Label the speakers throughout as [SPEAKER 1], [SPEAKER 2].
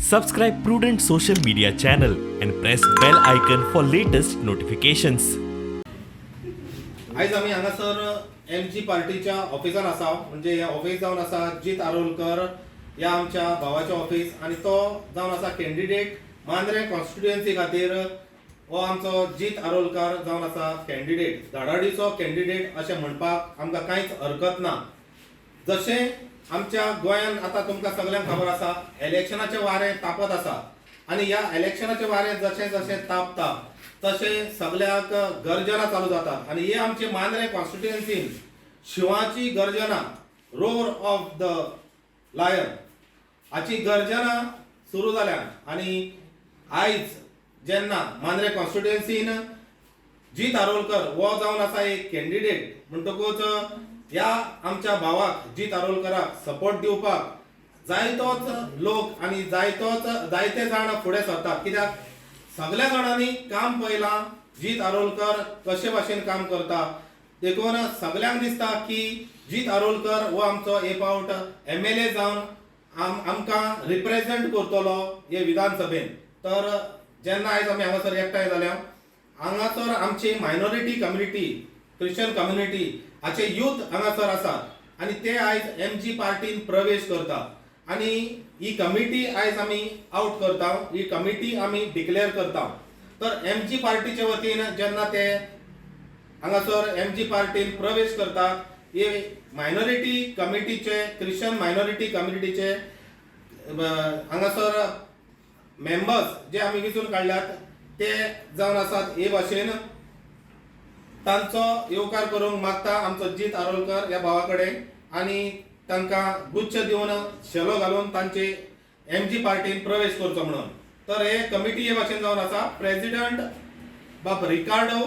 [SPEAKER 1] Subscribe Prudent Social Media channel and press bell icon for latest notifications.
[SPEAKER 2] आज आम्ही हांगासर MG पार्टीच्या ऑफिसान आसा. म्हणजे हे ऑफिस जावन आसा जीत आरोलकर या आमच्या भावाचे ऑफिस आणि तो जावन आसा कॅन्डिडेट मांद्रे कॉन्स्टिट्युएन्सी खातीर. हो आमचो जीत आरोलकर जावन आसा कॅन्डिडेट, धाडाडीचो कॅन्डिडेट अशें म्हणपाक आमकां कांयच हरकत ना. जशें आमच्या गोंयांत आतां तुमकां सगळ्यांक खबर आसा इलेक्शनाचे वारें तापत आसा आणि ह्या इलेक्शनाचे वारें जशें जशें तापता तशें सगळ्याक गर्जना चालू जातात. आणि हे आमचे मांद्रे कॉन्स्टिट्युएन्सीन शिवाची गर्जना, रोर ऑफ द लायन हाची गर्जना सुरू जाल्या. आणि आयज जेन्ना मांद्रे कॉन्स्टिट्युएन्सीन जीत आरोलकर हो जावन आसा एक कॅन्डिडेट म्हणटकूच ह्या आमच्या भावाक जीत आरोलकराक सपोर्ट दिवपाक जायतोच लोक आणि जायते जाण फुडें सरतात. कित्याक सगळ्या जाणांनी काम पळयलां जीत आरोलकर कशे भाशेन काम करता. देखून सगळ्यांक दिसता की जीत आरोलकर हो आमचो एक फावट MLA जावन आमकां रिप्रेझेंट करतलो हे विधानसभेन. तर जेन्ना आयज आमी हांगासर एकठांय जाल्या, हांगासर आमची मायनॉरिटी कम्युनिटी, क्रिश्चन कम्युनिटी हाचे यूथ हांगासर आसात आणि ते आयज MG पार्टीन प्रवेश करता. आणि ही कमिटी आयज आमी आउट करता, ही कमिटी आमी डिक्लेअर करता. तर MG पार्टीचे वतीन जेन्ना ते हांगासर MG पार्टीन प्रवेश करतात, हे मायनॉरिटी कमिटीचे, क्रिश्चन मायनॉरिटी कम्युनिटीचे हांगासर मेंबर्स जे आमी वेंचून काडल्यात ते जावन आसात हे भाशेन. तांचो येवकार करूंक मागता आमचो जीत आरोलकर ह्या भावा कडेन आणि तांकां गुच्छ दिवन शेलो घालून तांचे MG पार्टीन प्रवेश करचो म्हणून. तर हे कमिटी हे भाशेन जावन आसा. प्रेसिडेंट बाब रिकार्डो,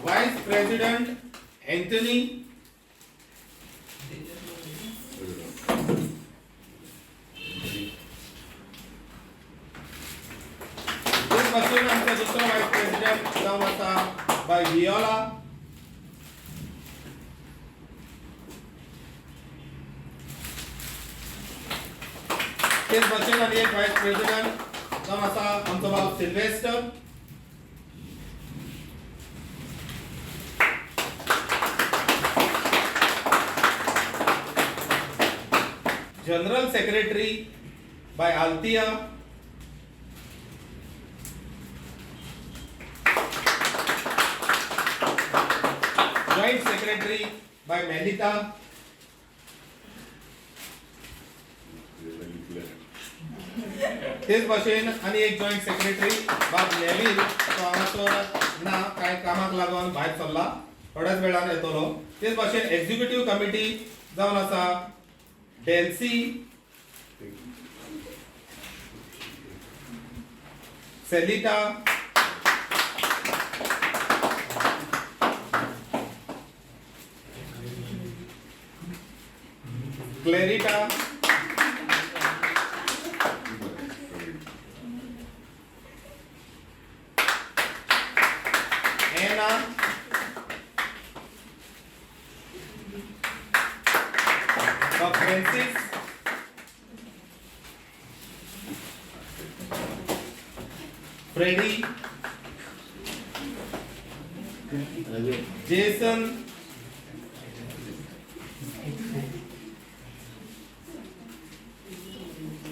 [SPEAKER 2] वाइस प्रेसिडेंट एंथनी, आमचा दुसरा वाइस प्रेसिडेंट जावन आसा बाय वियोला. तेच भाशेन आनी एक वाइस प्रेसिडेंट जावन आसा आमचो बाब सिल्वेस्टर. जनरल सेक्रेटरी बाय आल्तिया. जॉइंट सेक्रेटरी बाय मेलिता. तेच भाशेन आनी एक जॉइंट सेक्रेटरी बाब नेविल, तो हांगासर ना कांय कामाक लागून भायर सरला, थोड्याच वेळान येतलो. तेच भाशेन एक्झिक्युटिव्ह कमिटी जावन आसा Delsy, Selita, Clarita, Ena, Francis, Freddy, Jason,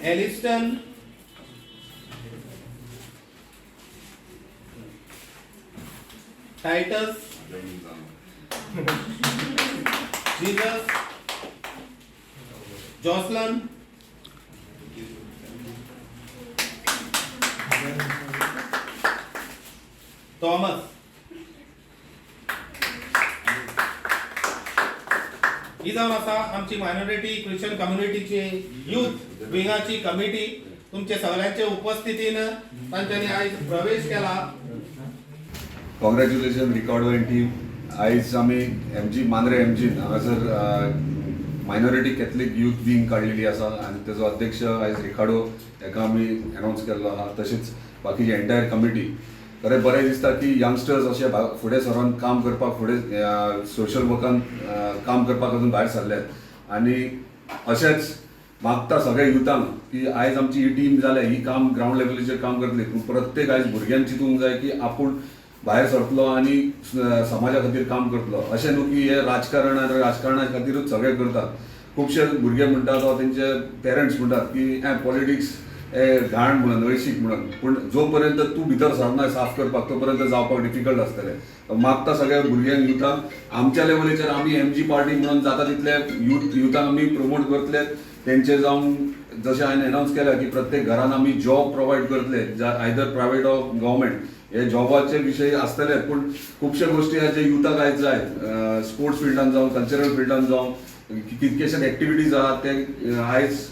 [SPEAKER 2] Aliston, Titus, Jesus, Joselyn, Thomas. ही जावन आसा आमची मायनॉरिटी क्रिश्चन कम्युनिटीची यूथ विंगाची कमिटी. तुमचे सगळ्यांचे उपस्थितीन तांच्यांनी आयज प्रवेश केला.
[SPEAKER 3] Congratulation Ricardo and team. आयज आमी मांद्रे MG हांगासर मायनॉरिटी कॅथलीक यूथ विंग काडलेली आसा आणि तेजो अध्यक्ष आयज रिकार्डो, हेका आमी अनाउन्स केल्लो आहा. तशेंच बाकीची एंटायर कमिटी खरें बरें दिसता की यंगस्टर्स अशे फुडें सरून काम करपाक फुडें सोशल वर्कान काम करपाक अजून भायर सरल्यात आनी अशेंच मागता सगळ्या युथांक की आयज आमची ही टीम जाल्या ही काम ग्राउंड लेवलीचेर काम करतली पूण प्रत्येक आयज भुरग्यांक चिंतूंक जाय की आपूण भायर सरतलो आनी समाजा खातीर काम करतलो अशें न्हू की हे राजकारण आनी राजकारणा खातीरूच सगळें करतात खुबशे भुरगे म्हणटात वा तेंचे पेरंट्स म्हणटात की पॉलिटिक्स हे घाण म्हणून वैशीक म्हणून पूण जो पर्यंत तूं भितर सरना साफ करपाक तो पर्यंत जावपाक डिफिकल्ट आसतलें मागता सगळ्या भुरग्यांक युथांक आमच्या लेवलीचेर आमी एमजी पार्टी म्हणून जाता तितले युथांक आमी प्रमोट करतले तेंचे जावन जशें हांवें अनावन्स केला की प्रत्येक घरान आमी जॉब प्रोवायड करतले आयदर प्रायवेट ऑर गव्हर्मेंट हे जॉबाचे विशय आसतले पूण खुबशे गोश्टी जे युथाक आयज जाय स्पोर्ट्स फिल्डान जावं कल्चरल फिल्डान जावं कितकेशे एक्टिविटीज आहात ते आयज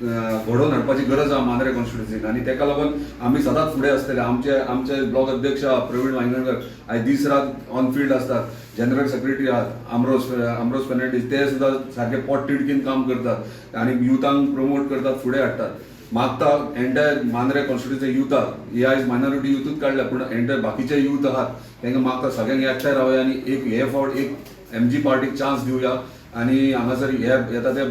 [SPEAKER 3] घडोवन हाडपाची गरज आहा मांद्रे कॉन्स्टिट्युन्सीक आनी तेका लागून आमी सदांच फुडें आसतले आमचे ब्लॉक अध्यक्ष प्रवीण वांयगणकर आयज दीस रात ऑन फील्ड असतात जनरल सेक्रेटरी आहात आमरोज फर्नांडीस ते सुद्दां सारके पोट तिडकीन काम करतात आनी युथांक प्रमोट करतात फुडें हाडटात मागता एंटायर मांद्रे कॉन्स्टिट्युन्सी युथाक ही आयज मायनॉरिटी युथूच काडल्या पूण एंटायर बाकीचे युथ आहात तांकां मागता सगळ्यांक एकठांय रावया आनी हे फावट एक एमजी पार्टीक चान्स दिवया आनी हांगासर हे येता ते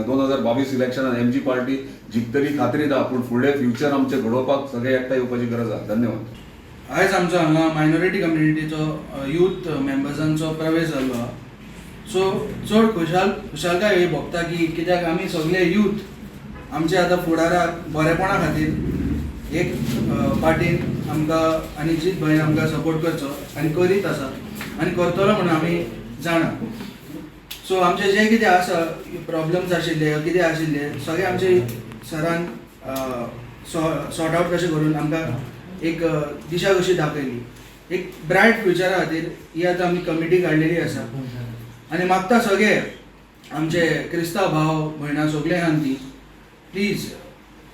[SPEAKER 3] 2022 इलेक्शनान एमजी पार्टी जिखतली खात्रीत आहा पूण फुडें फ्युचर आमचे घडोवपाक सगळे एकठांय येवपाची गरज आहा धन्यवाद
[SPEAKER 4] आयज आमचो हांगा मायनॉरिटी कम्युनिटीचो यूथ मेंबर्सांचो प्रवेश जाल्लो आहा सो चड खुशालकाय ही भोगता की कित्याक आमी सगळे यूथ आमचे आतां फुडाराक बरेपणा खातीर एक पार्टीन आमकां आनी जीत भयण आमकां सपोर्ट करचो आनी करीत आसा आनी करतलो म्हणून आमी जाणा सो आमचे जे कितें आसा प्रॉब्लम्स आशिल्ले कितें आशिल्ले सगळे आमचे सरान सॉर्ट आवट कशें करून आमकां एक दिशा कशी दाखयली एक ब्रायट फ्युचरा खातीर ही आतां आमी कमिटी काडलेली आसा आनी मागता सगळे आमचे क्रिस्तांव भाव भयणां सगळे आहात ती please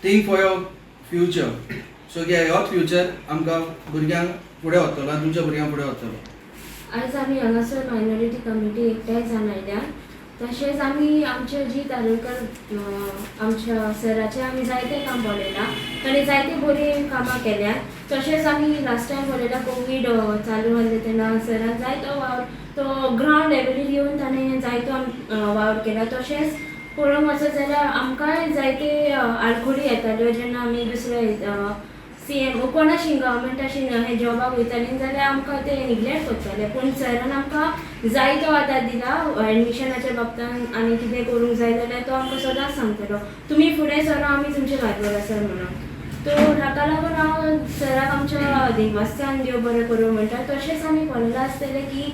[SPEAKER 4] think for your future so की होच फ्युचर आमकां भुरग्यांक फुडें व्हरतलो आनी तुमच्या भुरग्यांक फुडें व्हरतलो
[SPEAKER 5] आयज आमी हांगासर मायनॉरिटी कमिटी एकठांय जावन आयल्या तशेंच आमी आमचे जीत आरोलकर आमच्या सराचें आमी जायतें काम पळयलां ताणें जायती बरी कामां केल्यात तशेंच आमी लास्ट टायम पळयलां कोवीड चालू आसलें तेन्ना सरान जायतो वावर तो ग्रावंड लेवलीर येवन ताणें जायतो वावर केला तशेंच पळोवंक वचत जाल्यार आमकांय जायते आडखडी येताल्यो जेन्ना आमी दुसरे CM कोणाशी गव्हर्मेंटाशी हे जॉबाक वयतालीं जाल्यार आमकां ते निग्लेक्ट करताले पूण सरान आमकां जायतो आदार दिला एडमिशनाच्या बाबतींत आनी कितें करूंक जाय जाल्यार तो आमकां सदांच सांगतलो तुमी फुडें सरो आमी तुमचे फाटभर आसा म्हणून तो हाका लागून हांव सराक आमच्या देवस्थान देव बरें करूं म्हणटा तशेंच आमी पळयलां आसतलें की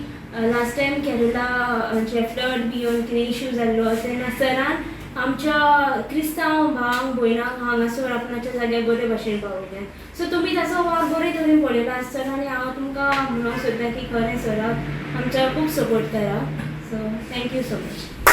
[SPEAKER 5] लास्ट टायम केरळाचे फ्लड बी येवन कितें इश्यू जाल्लो तेन्ना सरान आमच्या क्रिस्तांव भावांक भयणांक हांगासर आपणाच्या जाग्यार बरे भाशेन पावयले सो तुमी ताचो वावर बरे तरेन पळयला आसतना आनी हांव तुमकां म्हणूंक सोदतां की खरें सराक आमच्या खूब सपोर्ट करा सो थँक्यू सो मच